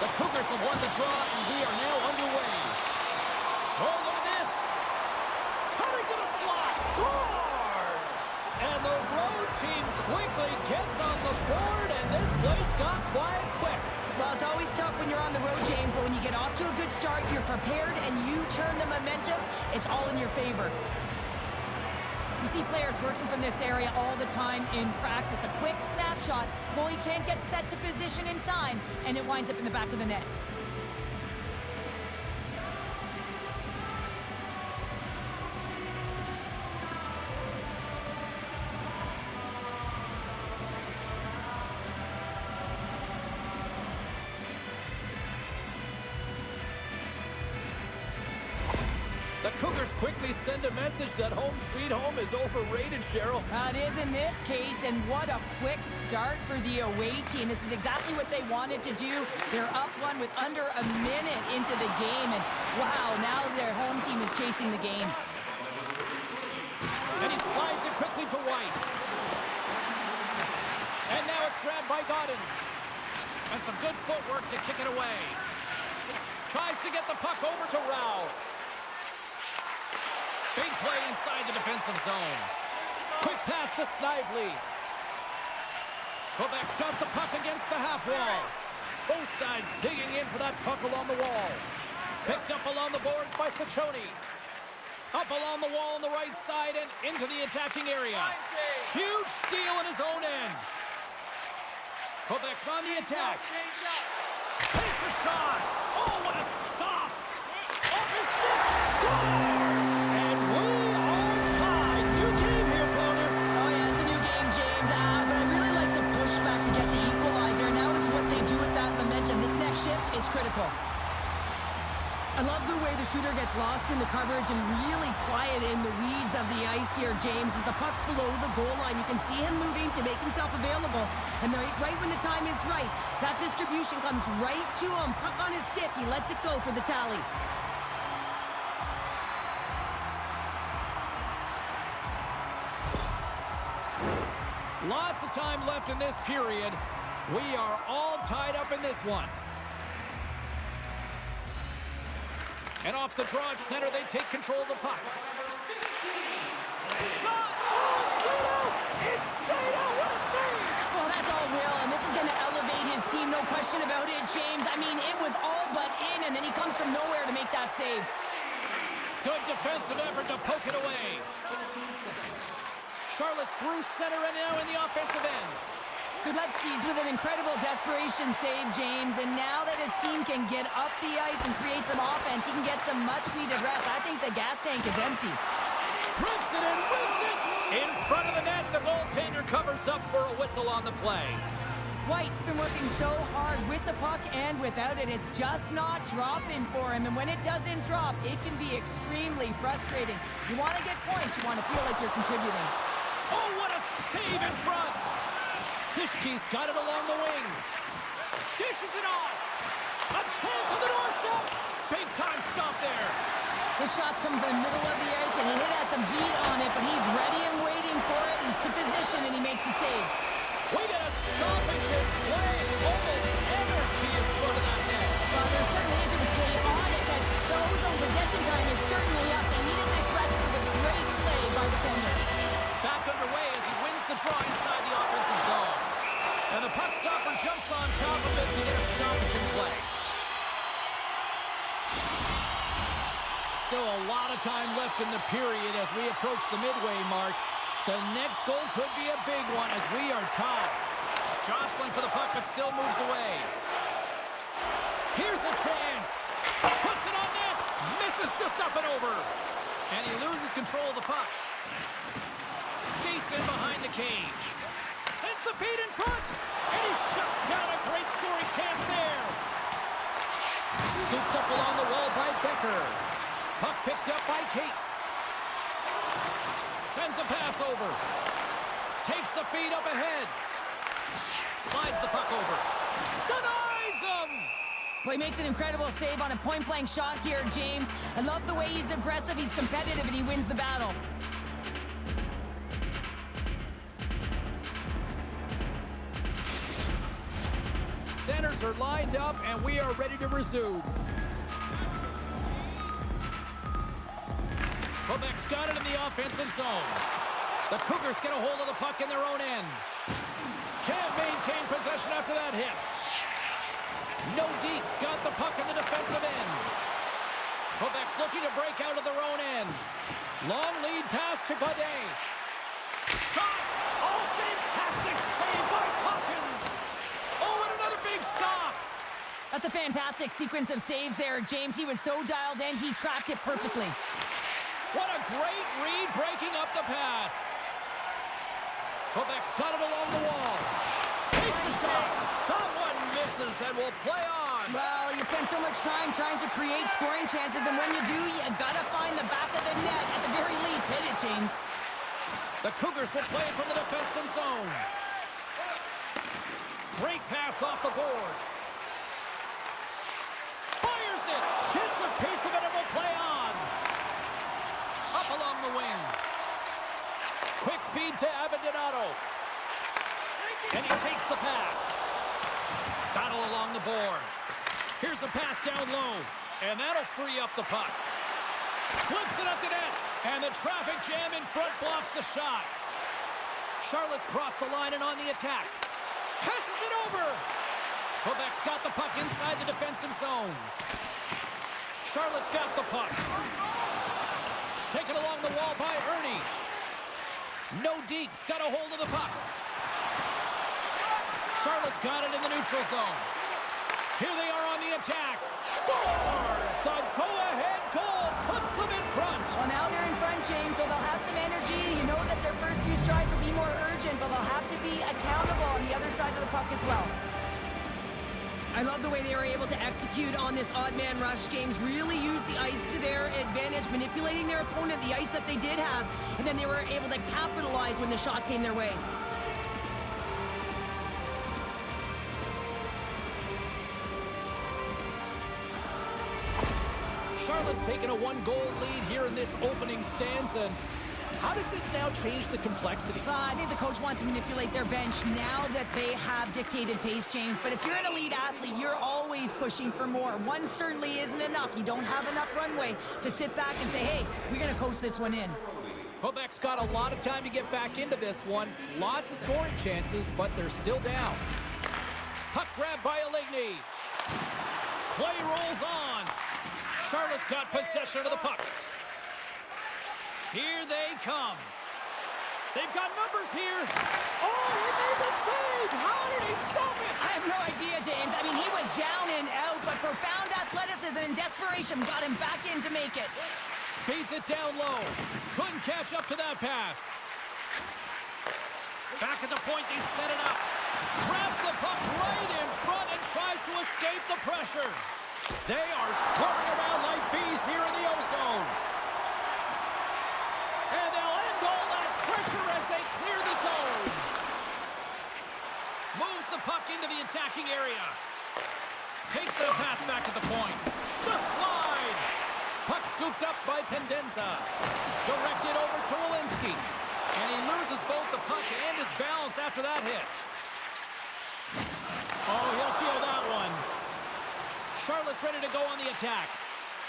The Cougars have won the draw, and we are now underway. Oh, look at this. Cutting to the slot. Scores! And the road team quickly gets on the board, and this place got quiet quick. Well, it's always tough when you're on the road, James, but when you get off to a good start, you're prepared, and you turn the momentum, it's all in your favor. You see players working from this area all the time in practice. A quick snapshot, goalie can't get set to position in time, and it winds up in the back of the net. The Cougars quickly send a message that home sweet home is overrated, Cheryl. It is in this case, and what a quick start for the away team. This is exactly what they wanted to do. They're up one with under a minute into the game, and wow, now their home team is chasing the game. And he slides it quickly to White. And now it's grabbed by Godin. And some good footwork to kick it away. Tries to get the puck over to Rao. Big play inside the defensive zone. Quick pass to Snively. Quebec's got the puck against the half wall. Both sides digging in for that puck along the wall. Picked up along the boards by Cecconi. Up along the wall on the right side and into the attacking area. Huge steal in his own end. Quebec's on the attack. Takes a shot. Oh, what a stop. Off his stick. Scores! And we are tied. New game here, Powder. Oh, yeah, it's a new game, James. But I really like the pushback to get the equalizer. Now it's what they do with that momentum. This next shift, it's critical. I love the way the shooter gets lost in the coverage and really quiet in the weeds of the ice here, James. As the puck's below the goal line, you can see him moving to make himself available. And right when the time is right, that distribution comes right to him. Puck on his stick, he lets it go for the tally. Lots of time left in this period. We are all tied up in this one. And off the draw at center, they take control of the puck. Shot! Oh, it's stayed out! It's stayed out! What a save! Well, that's all Will, and this is going to elevate his team, no question about it, James. I mean, it was all but in, and then he comes from nowhere to make that save. Good defensive effort to poke it away. Charlotte's through center and now in the offensive end. Goalies with an incredible desperation save, James, and now that his team can get up the ice and create some offense, he can get some much-needed rest. I think the gas tank is empty. Trips it and whips it in front of the net. The goaltender covers up for a whistle on the play. White's been working so hard with the puck and without it. It's just not dropping for him, and when it doesn't drop, it can be extremely frustrating. You want to get points, you want to feel like you're contributing. Oh, what a save in front! Tischke's got it along the wing. Dishes it off. A chance on the doorstep. Big time stop there. The shots come from the middle of the ice, and he has some heat on it, but he's ready and waiting for it. He's to position, and he makes the save. We got a stoppage in play. Almost anarchy in front of that net. Well, there certainly is. It was chaotic, but the ozone possession time is certainly up. They needed this rest with a great play by the tender. Back underway as he wins the draw inside the offensive zone. And the puck stopper jumps on top of it to get a stoppage in play. Still a lot of time left in the period as we approach the midway mark. The next goal could be a big one as we are tied. Jostling for the puck but still moves away. Here's a chance. Puts it on net. Misses just up and over. And he loses control of the puck. Skates in behind the cage. Sends the feed in front. And he shuts down a great scoring chance there. Scooped up along the wall by Becker. Puck picked up by Caito. Sends a pass over. Takes the feed up ahead. Slides the puck over. Denies him! Well, he makes an incredible save on a point-blank shot here, James. I love the way he's aggressive, he's competitive, and he wins the battle. Center players are lined up, and we are ready to resume. Quebec's got it in the offensive zone. The Cougars get a hold of the puck in their own end. Can't maintain possession after that hit. Nordiques got the puck in the defensive end. Quebec's looking to break out of their own end. Long lead pass to Goalies. Shot! Oh, fantastic save by Tompkins! Oh, and another big stop! That's a fantastic sequence of saves there, James. He was so dialed in, he tracked it perfectly. What a great read breaking up the pass. Quebec's got it along the wall. Takes a shot. That one misses and will play on. Well, you spend so much time trying to create scoring chances, and when you do, you gotta find the back of the net. At the very least, hit it, James. The Cougars will play from the defensive zone. Great pass off the boards. Fires it. Gets a piece of it and will play on. Up along the wing. Quick feed to Abandonado. And he takes the pass. Battle along the boards. Here's a pass down low. And that'll free up the puck. Flips it up the net. And the traffic jam in front blocks the shot. Charlotte's crossed the line and on the attack. Passes it over. Quebec's got the puck inside the defensive zone. Charlotte's got the puck. Taken along the wall by Erne. Nordiques got a hold of the puck. Charlotte's got it in the neutral zone. Here they are on the attack. Scores! The go-ahead goal puts them in front. Well, now they're in front, James, so they'll have some energy. You know that their first few strides will be more urgent, but they'll have to be accountable on the other side of the puck as well. I love the way they were able to execute on this odd man rush. James really used the ice to their advantage, manipulating their opponent, the ice that they did have, and then they were able to capitalize when the shot came their way. Charlotte's taken a one-goal lead here in this opening stanza. How does this now change the complexity? I think the coach wants to manipulate their bench now that they have dictated pace, James. But if you're an elite athlete, you're always pushing for more. One certainly isn't enough. You don't have enough runway to sit back and say, hey, we're going to coast this one in. Quebec's got a lot of time to get back into this one. Lots of scoring chances, but they're still down. Puck grab by Ayden. Play rolls on. Charlotte's got possession of the puck. Here they come. They've got numbers here. Oh, he made the save. How did he stop it? I have no idea, James. I mean, he was down and out, but profound athleticism and desperation got him back in to make it. Feeds it down low. Couldn't catch up to that pass. Back at the point, they set it up. Grabs the puck right in front and tries to escape the pressure. They are swarming around like bees here in the O-zone. And they'll end all that pressure as they clear the zone. Moves the puck into the attacking area. Takes the pass back at the point. Just slide. Puck scooped up by Pendenza. Directed over to Walensky. And he loses both the puck and his balance after that hit. Oh, he'll feel that one. Charlotte's ready to go on the attack.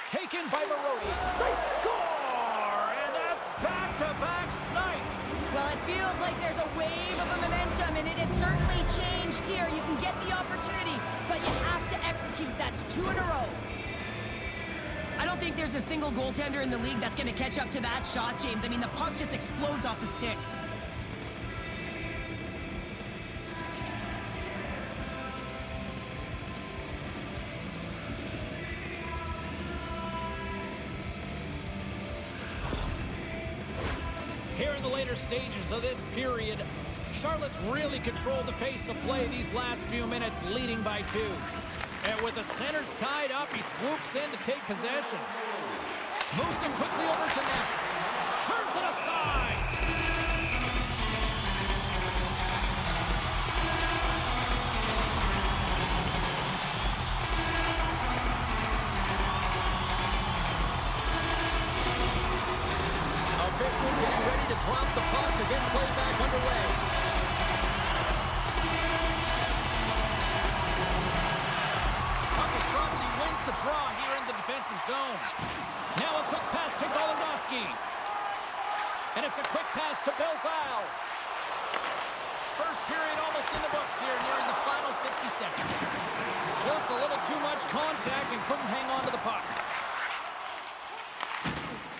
Taken by Marody. They score! And that's back-to-back snipes. Well, it feels like there's a wave of momentum, and it has certainly changed here. You can get the opportunity, but you have to execute. That's 2 in a row. I don't think there's a single goaltender in the league that's going to catch up to that shot, James. I mean, the puck just explodes off the stick. Here in the later stages of this period, Charlotte's really controlled the pace of play these last few minutes, leading by 2. And with the centers tied up, he swoops in to take possession. Moves them quickly over to Ness. Turns it aside. Officials getting ready to drop the puck to get play back underway. zone. Now a quick pass to Goligoski. And it's a quick pass to Belzile. First period almost in the books here, nearing the final 60 seconds. Just a little too much contact and couldn't hang on to the puck.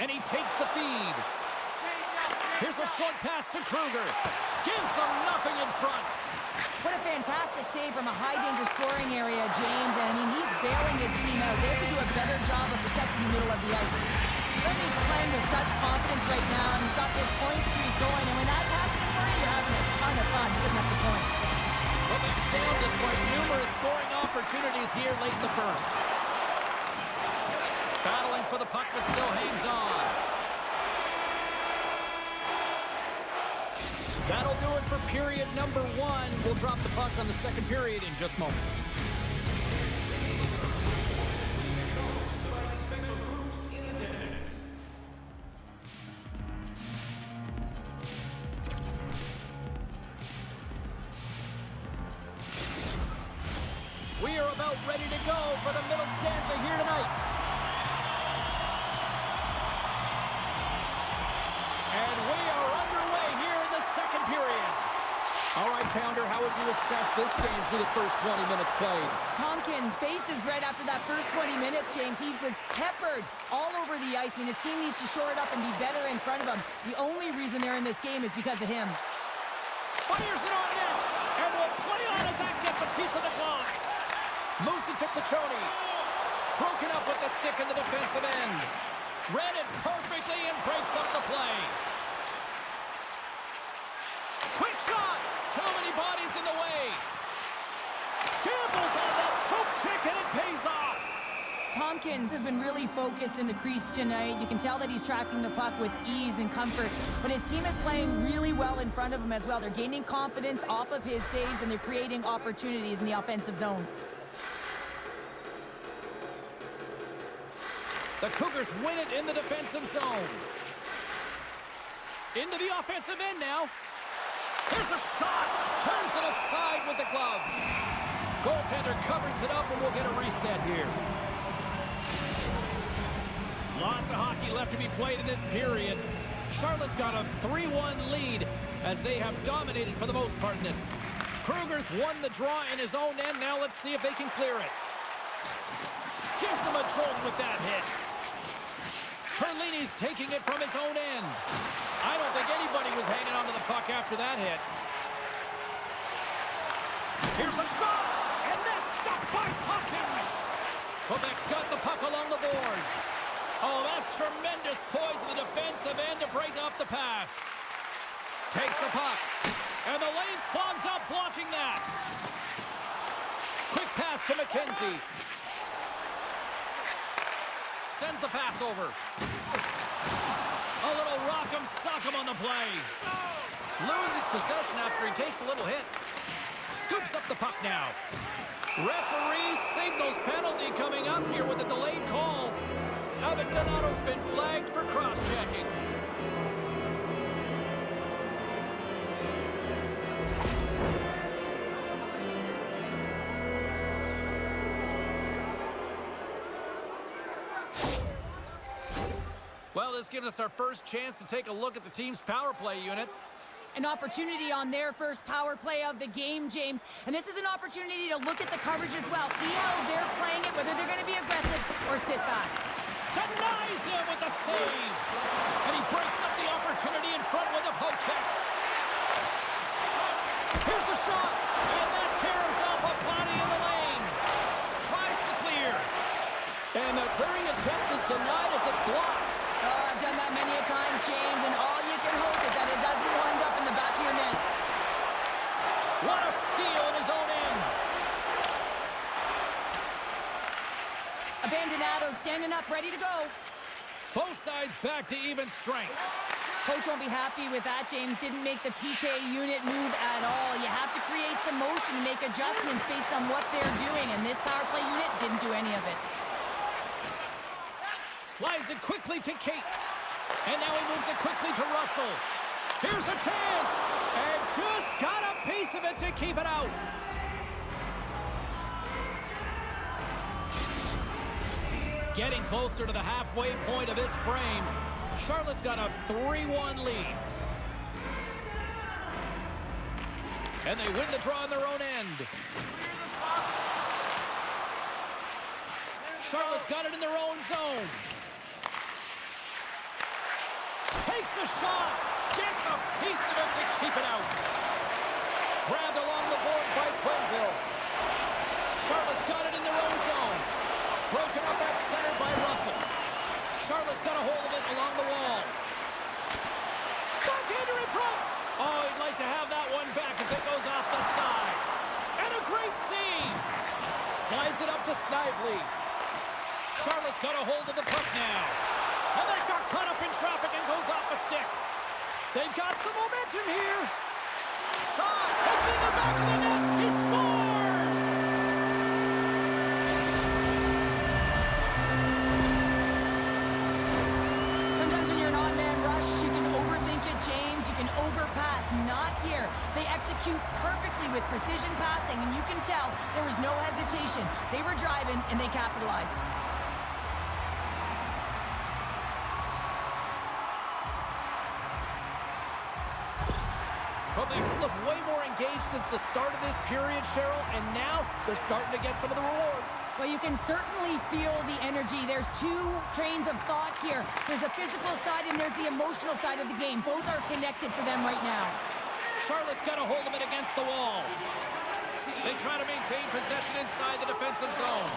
And he takes the feed. Here's a short pass to Kruger. Gives them nothing in front. What a fantastic save from a high-danger scoring area, James. And, I mean, he's bailing his team out. They have to do a better job of protecting the middle of the ice. Perlini's playing with such confidence right now, and he's got this point streak going. And when that's happening for you, you're having a ton of fun putting up the points. Quebec's down despite numerous scoring opportunities here late in the first. Battling for the puck, but still hangs on. That'll do it for period number 1. We'll drop the puck on the second period in just moments. We are about ready to go for the middle stanza here tonight. And we are underway here in the second period. All right, Pounder, how would you assess this game through the first 20 minutes played? Tompkins faces right after that first 20 minutes, James. He was peppered all over the ice. I mean, his team needs to shore it up and be better in front of him. The only reason they're in this game is because of him. Fires it on net, and will play on as that gets a piece of the glove. Moves it to Cecconi. Broken up with the stick in the defensive end. Read it perfectly and breaks up the play. Quick shot. Too many bodies in the way. Campbell's on that hook check and it pays off. Tompkins has been really focused in the crease tonight. You can tell that he's tracking the puck with ease and comfort. But his team is playing really well in front of him as well. They're gaining confidence off of his saves and they're creating opportunities in the offensive zone. The Cougars win it in the defensive zone. Into the offensive end now. Here's a shot. Turns it aside with the glove. Goaltender covers it up and we'll get a reset here. Lots of hockey left to be played in this period. Charlotte's got a 3-1 lead as they have dominated for the most part in this. Kruger's won the draw in his own end. Now let's see if they can clear it. Gives him a jolt with that hit. Perlini's taking it from his own end. I don't think anybody was hanging onto the puck after that hit. Here's a shot, and that's stopped by Tompkins. Quebec's got the puck along the boards. Oh, that's tremendous poise in the defensive end to break off the pass. Takes the puck, and the lane's clogged up blocking that. Quick pass to McKenzie. Sends the pass over. A little rock'em sock'em on the play. Loses possession after he takes a little hit. Scoops up the puck now. Referee signals penalty coming up here with a delayed call. MacDonald's been flagged for cross-checking. Well, this gives us our first chance to take a look at the team's power play unit. An opportunity on their first power play of the game, James. And this is an opportunity to look at the coverage as well. See how they're playing it, whether they're going to be aggressive or sit back. Denies him with the save. And he breaks up the opportunity in front with a poke check. Here's a shot. And that caroms off a body in the lane. Tries to clear. And the clearing attempt is denied as it's blocked. Oh, I've done that many a times, James, and all you can hope is that it doesn't wind up in the back of your net. What a steal in his own end. Abandonado standing up, ready to go. Both sides back to even strength. Coach won't be happy with that, James. Didn't make the PK unit move at all. You have to create some motion and make adjustments based on what they're doing, and this power play unit didn't do any of it. Slides it quickly to Caito. And now he moves it quickly to Russell. Here's a chance. And just got a piece of it to keep it out. Getting closer to the halfway point of this frame. Charlotte's got a 3-1 lead. And they win the draw on their own end. Charlotte's got it in their own zone. Takes a shot. Gets a piece of it to keep it out. Grabbed along the board by Quenneville. Charlotte's got it in their own zone. Broken up at center by Russell. Charlotte's got a hold of it along the wall. Backhander in front. Oh, he'd like to have that one back as it goes off the side. And a great save. Slides it up to Snively. Charlotte's got a hold of the puck now. And that got caught up in traffic and goes off a stick. They've got some momentum here. Shot. It's in the back of the net. He scores! Sometimes when you're an odd-man rush, you can overthink it, James. You can overpass. Not here. They execute perfectly with precision passing, and you can tell there was no hesitation. They were driving, and they capitalized. Quebec's looked way more engaged since the start of this period, Cheryl, and now they're starting to get some of the rewards. Well, you can certainly feel the energy. There's two trains of thought here. There's the physical side and there's the emotional side of the game. Both are connected for them right now. Charlotte's got a hold of it against the wall. They try to maintain possession inside the defensive zone.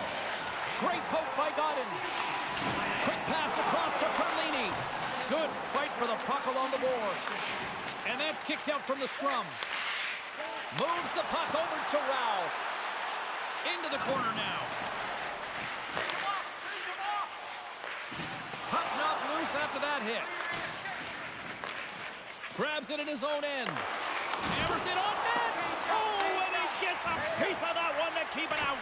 Great poke by Godin. Quick pass across to Perlini. Good fight for the puck along the boards. And that's kicked out from the scrum. Moves the puck over to Rao. Into the corner now. Puck knocked loose after that hit. Grabs it in his own end. Hammers it on net. Oh, and he gets a piece of that one to keep it out.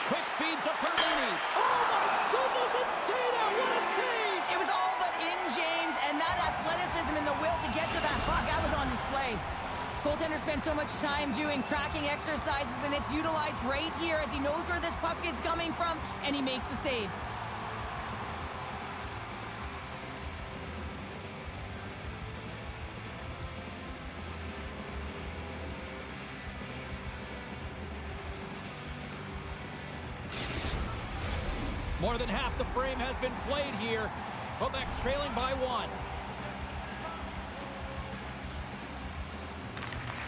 Quick feed to Perlini. Oh, my goodness, it stayed out. What a save. It was all but in, James, and that athleticism and the will to get to that puck, that was on display. Goaltender spent so much time doing tracking exercises, and it's utilized right here as he knows where this puck is coming from, and he makes the save. More than half the frame has been played here. Quebec's trailing by 1.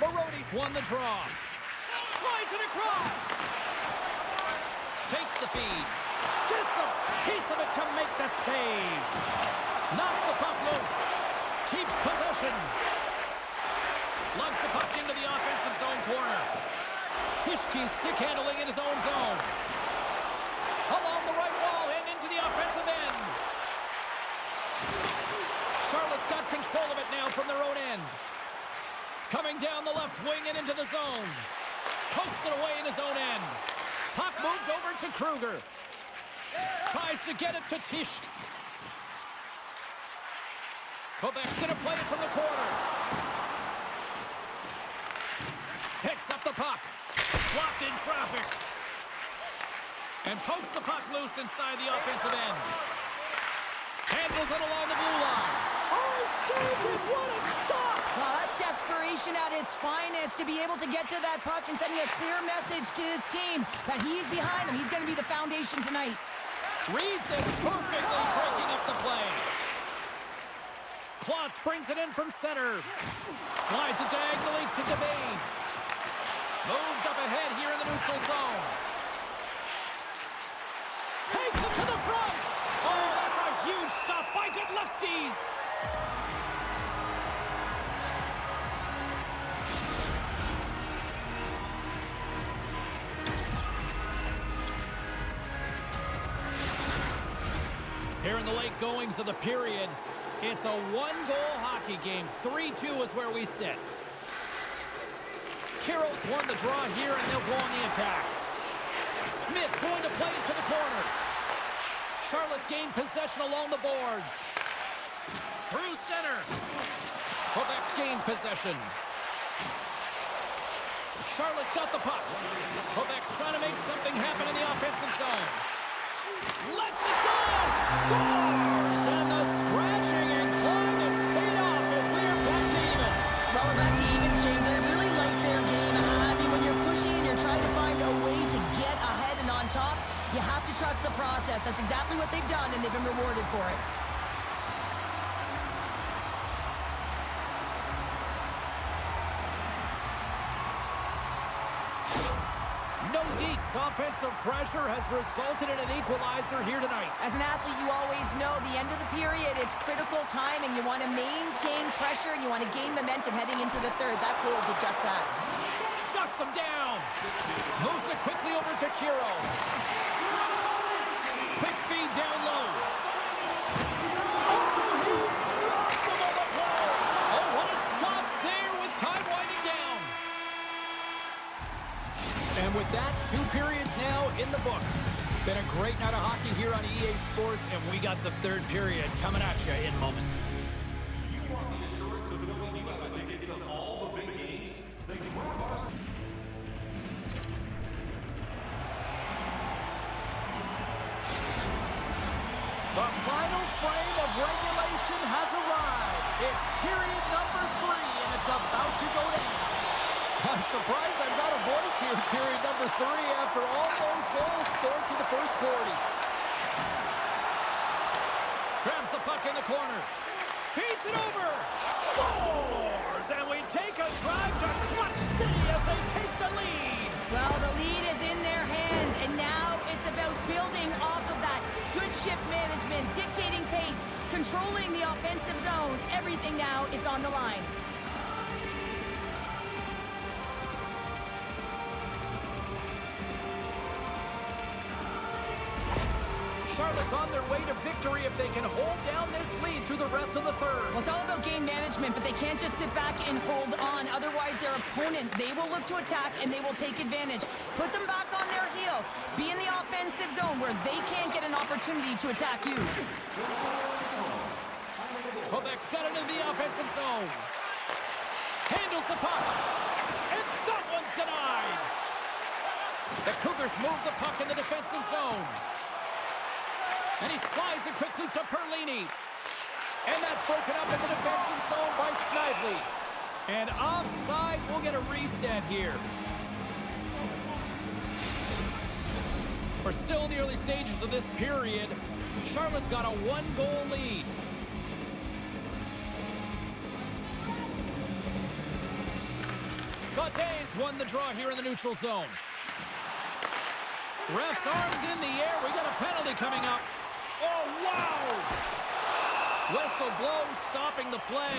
Marody's won the draw. Slides it across. Takes the feed. Gets a piece of it to make the save. Knocks the puck loose. Keeps possession. Lugs the puck into the offensive zone corner. Tishke's stick handling in his own zone. Along the right wall and into the offensive end. Charlotte's got control of it now from their own end. Coming down the left wing and into the zone. Pokes it away in his own end. Puck moved over to Kruger. Tries to get it to Tishk. Quebec's going to play it from the corner. Picks up the puck. Blocked in traffic. And pokes the puck loose inside the offensive end. Handles it along the blue line. Oh, saved it! What a stop! Well, that's desperation at its finest to be able to get to that puck and sending a clear message to his team that he's behind him. He's going to be the foundation tonight. Reads it perfectly, breaking up the play. Klotz brings it in from center. Slides it diagonally to Devane. Moved up ahead here in the neutral zone. Takes it to the front. Oh, that's a huge stop by Goligoski. Here in the late goings of the period, it's a one-goal hockey game. 3-2 is where we sit. Kero's won the draw here, and they'll go on the attack. Smith's going to play it to the corner. Charlotte's gained possession along the boards. Through center. Quebec's gained possession. Charlotte's got the puck. Quebec's trying to make something happen in the offensive zone. Lets it go! Scores! And the scratching and clawing has paid off as we are back to even. Well, we're back to evens, James, and I really like their game. I mean, when you're pushing and you're trying to find a way to get ahead and on top, you have to trust the process. That's exactly what they've done, and they've been rewarded for it. Nordiques' offensive pressure has resulted in an equalizer here tonight. As an athlete, you always know the end of the period is critical time, and you want to maintain pressure, and you want to gain momentum heading into the third. That goal did just that. Shuts him down. Moves it quickly over to Kero. Quick feed down low. Oh, he rocked him on the play. Oh, what a stop there with time winding down. And with that, 2 periods now in the books. Been a great night of hockey here on EA Sports, and we got the 3rd period coming at you in moments. You want the assurance of knowing you have a ticket to all the big games? Then grab our... The final frame of regulation has arrived. It's period number 3, and it's about to go down. I'm surprised I've got a voice here in period number 3 after all those goals scored through the first 40. Grabs the puck in the corner. Feeds it over. Scores! And we take a drive to Clutch City as they take the lead. Well, the lead is in their hands, and now it's about building off of that. Good shift management, dictating pace, controlling the offensive zone. Everything now is on the line. Charlotte's on their way to victory if they can hold down this lead through the rest of the third. Well, it's all about game management, but they can't just sit back and hold on. Otherwise, their opponent, they will look to attack, and they will take advantage. Put them back on their heels. Be in the offensive zone where they can't get an opportunity to attack you. Quebec's got it into the offensive zone. Handles the puck. And that one's denied. The Cougars move the puck in the defensive zone. And he slides it quickly to Perlini. And that's broken up in the defensive zone by Snively. And offside, we'll get a reset here. We're still in the early stages of this period. Charlotte's got a 1-goal lead. Gautier's won the draw here in the neutral zone. Ref's arms in the air. We got a penalty coming up. Oh, wow! Whistle blows, stopping the play.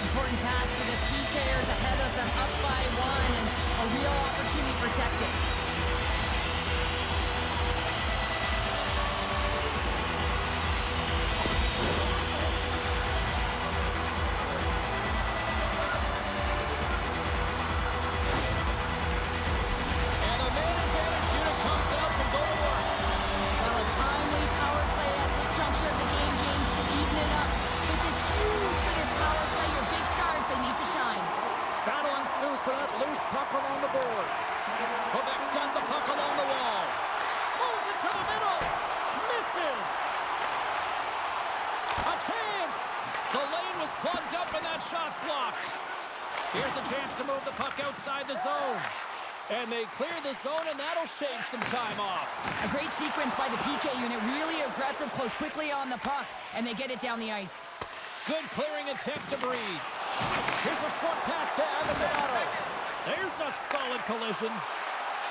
Important task for the key players ahead of them, up by 1, and a real opportunity protected. And a man advantage unit comes out to go to work. Well, a timely power play at this juncture of the game, James, to even it up. This is huge for this power play. Your big stars, they need to shine. Battle ensues for that loose puck along the boards. Quebec's got the puck along the wall. Moves it to the middle. Misses. A chance. The lane was plugged up and that shot's blocked. Here's a chance to move the puck outside the zone. And they clear the zone, and that'll shave some time off. A great sequence by the PK unit. Really aggressive, close quickly on the puck, and they get it down the ice. Good clearing attempt to breathe. Here's a short pass to MacDonald. There's a solid collision.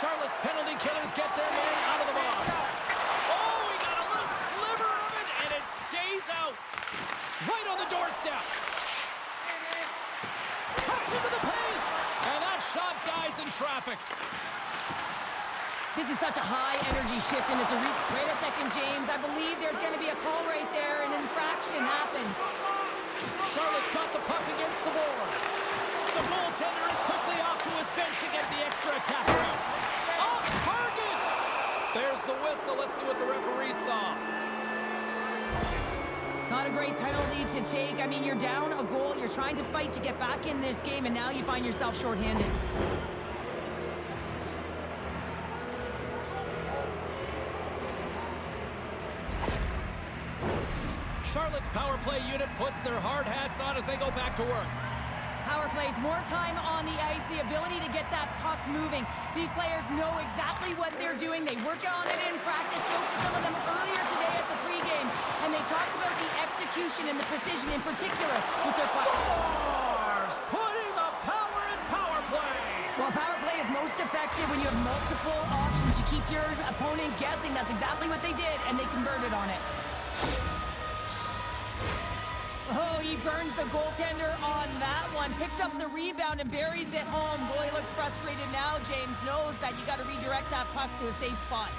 Charlotte's penalty killers get their man out of the box. Oh, we got a little sliver of it, and it stays out. Right on the doorstep. Cuts into the paint, and that shot dies in traffic. This is such a high-energy shift, and it's a wait a second, James. I believe there's going to be a call right there. An infraction happens. Charlotte's got the puck against the boards. The goaltender is quickly off to his bench to get the extra attacker out. Off target! There's the whistle. Let's see what the referee saw. Not a great penalty to take. I mean, you're down a goal. You're trying to fight to get back in this game, and now you find yourself shorthanded. Charlotte's power play unit puts their hard hats on as they go back to work. Power plays, more time on the ice, the ability to get that puck moving. These players know exactly what they're doing. They work on it in practice. Spoke to some of them earlier today at the pregame, and they talked about the execution and the precision in particular with their puck. Stars putting the power in power play. Well, power play is most effective when you have multiple options. You keep your opponent guessing. That's exactly what they did, and they converted on it. Oh, he burns the goaltender on that one. Picks up the rebound and buries it home. Goalie looks frustrated now. James knows that you got to redirect that puck to a safe spot.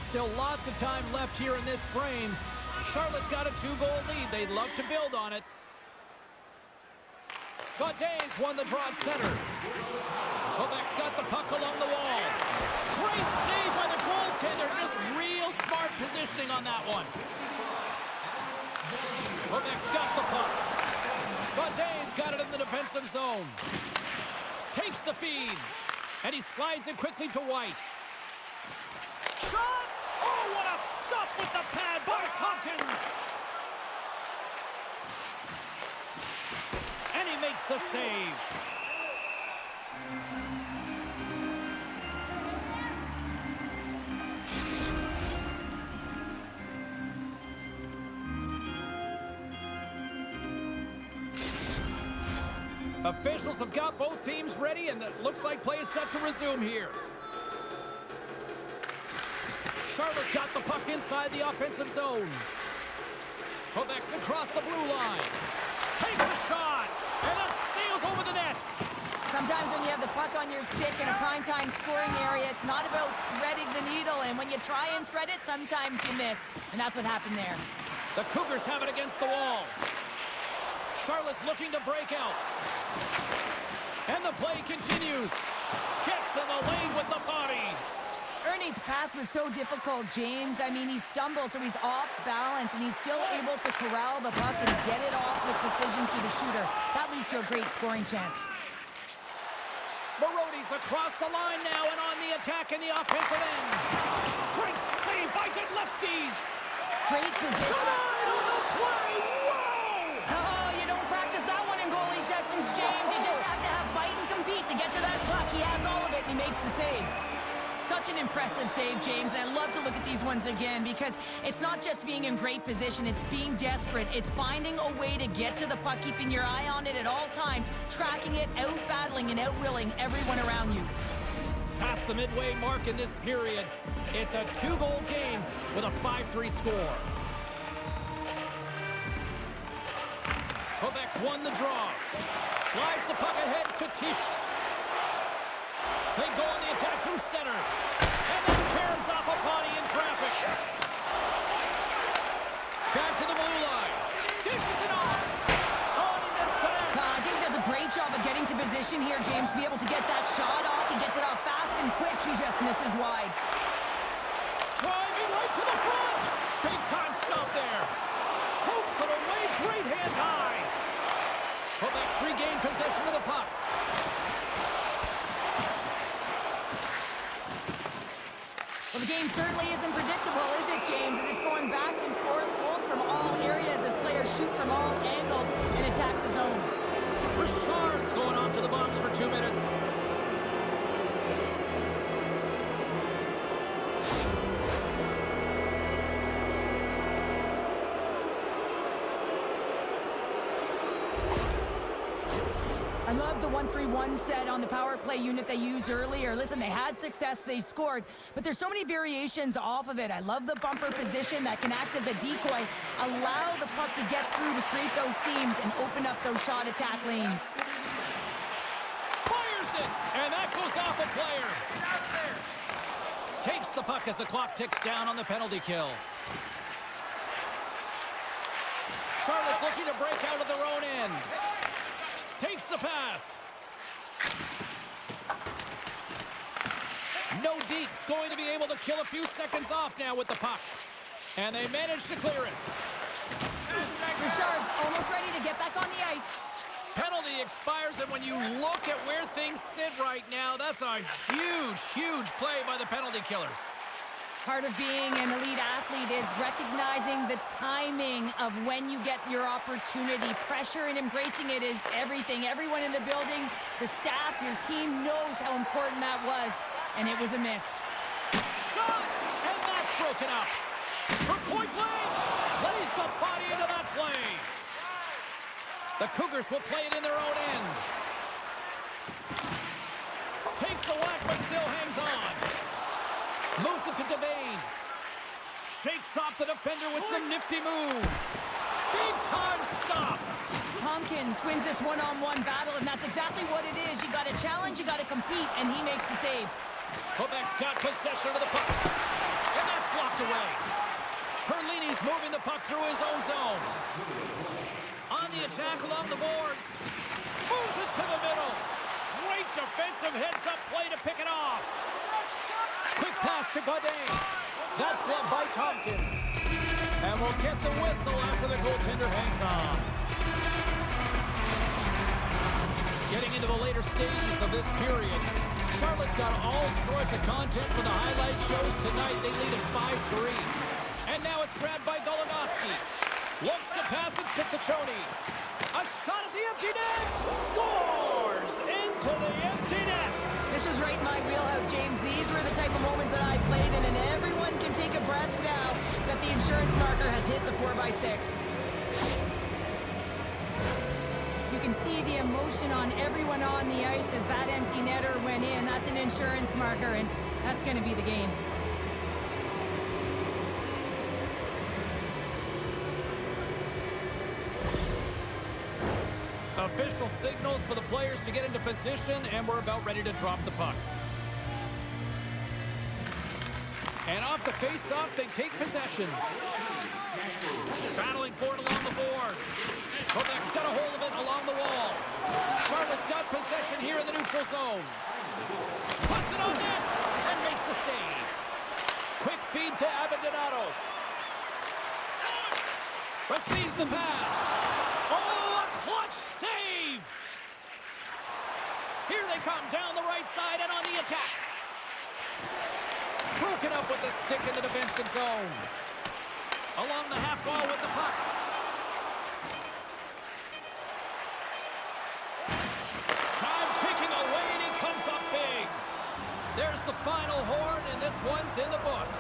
Still lots of time left here in this frame. Charlotte's got a 2-goal lead. They'd love to build on it. Gaudet's won the draw at center. Quebec's got the puck along the wall. Great save by the goaltender. Just real smart positioning on that one. Quebec's got the puck. Gaudet's got it in the defensive zone. Takes the feed. And he slides it quickly to White. Shot! Oh, what a stop with the pad by Tompkins! And he makes the save. Officials have got both teams ready, and it looks like play is set to resume here. Charlotte's got the puck inside the offensive zone. Quebec's across the blue line. Takes a shot, and it sails over the net. Sometimes when you have the puck on your stick in a primetime scoring area, it's not about threading the needle, and when you try and thread it, sometimes you miss, and that's what happened there. The Cougars have it against the wall. Charlotte's looking to break out. And the play continues. Gets in the lane with the body. Erne's pass was so difficult, James. I mean, he stumbles, so he's off balance, and he's still able to corral the puck and get it off with precision to the shooter. That leads to a great scoring chance. Marody's across the line now and on the attack in the offensive end. Great save by Goligoski. Great position. Denied on the play. Whoa! Oh, you don't practice that one in goalie sessions, James. You just have to have fight and compete to get to that puck. He has all of it, and he makes the save. Such an impressive save, James, and I love to look at these ones again because it's not just being in great position, it's being desperate. It's finding a way to get to the puck, keeping your eye on it at all times, tracking it, out-battling and out-willing everyone around you. Past the midway mark in this period, it's a 2-goal game with a 5-3 score. Quebec's won the draw. Slides the puck ahead to Tisch. They go on the attack through center. And then caroms off a body in traffic. Back to the blue line. Dishes it off. Oh, he missed the net. I think he does a great job of getting to position here, James. Be able to get that shot off. He gets it off fast and quick. He just misses wide. Driving right to the front. Big time stop there. Hooks it away. Great hand high. Quebec's regained possession of the puck. Well, the game certainly isn't predictable, is it, James? As it's going back and forth, goals from all areas as players shoot from all angles and attack the zone. Richard's going off to the box for 2 minutes. I love the 1-3-1 set on the power play unit they used earlier. Listen, they had success, they scored, but there's so many variations off of it. I love the bumper position that can act as a decoy, allow the puck to get through to create those seams and open up those shot attack lanes. Fires it, and that goes off a player. Takes the puck as the clock ticks down on the penalty kill. Charlotte's looking to break out of their own end. Takes the pass. Nordiques going to be able to kill a few seconds off now with the puck. And they managed to clear it. The Sharks almost ready to get back on the ice. Penalty expires, and when you look at where things sit right now, that's a huge, huge play by the penalty killers. Part of being an elite athlete is recognizing the timing of when you get your opportunity. Pressure and embracing it is everything. Everyone in the building, the staff, your team knows how important that was, and it was a miss. Shot! And that's broken up. For point blank! Lays the body into that play. The Cougars will play it in their own end. Takes the whack, but still hangs on. Moves it to Devane. Shakes off the defender with some nifty moves. Big time stop. Tompkins wins this one-on-one battle, and that's exactly what it is. You got to challenge, you got to compete, and he makes the save. Quebec's got possession of the puck. And that's blocked away. Perlini's moving the puck through his own zone. On the attack along the boards. Moves it to the middle. Great defensive heads-up play to pick it off. Quick pass to Godin. That's gloved by Tompkins. And we'll get the whistle after the goaltender hangs on. Getting into the later stages of this period, Charlotte's got all sorts of content for the highlight shows tonight. They lead at 5-3. And now it's grabbed by Goligoski. Looks to pass it to Cecconi. A shot at the empty net. Scores into the empty net. This was right in my wheelhouse, James. These were the type of moments that I played in, and everyone can take a breath now that the insurance marker has hit the 4x6. You can see the emotion on everyone on the ice as that empty netter went in. That's an insurance marker, and that's going to be the game. Official signals for the players to get into position, and we're about ready to drop the puck. And off the face-off, they take possession. Battling for it along the boards. Quebec's got a hold of it along the wall. Charlotte's got possession here in the neutral zone. Puts it on net and makes the save. Quick feed to Abandonado. Receives the pass. Oh, a clutch save! Here they come down the right side and on the attack. Broken up with the stick in the defensive zone. Along the half wall with the puck. Time ticking away, and he comes up big. There's the final horn, and this one's in the books.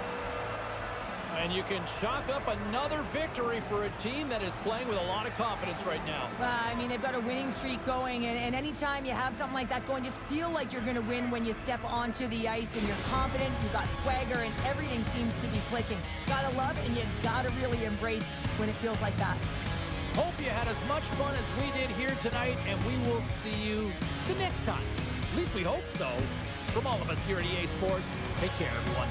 And you can chalk up another victory for a team that is playing with a lot of confidence right now. I mean, they've got a winning streak going, and anytime you have something like that going, just feel like you're going to win when you step onto the ice and you're confident, you got swagger, and everything seems to be clicking. Gotta love, and you gotta really embrace when it feels like that. Hope you had as much fun as we did here tonight, and we will see you the next time. At least we hope so. From all of us here at EA Sports, take care, everyone.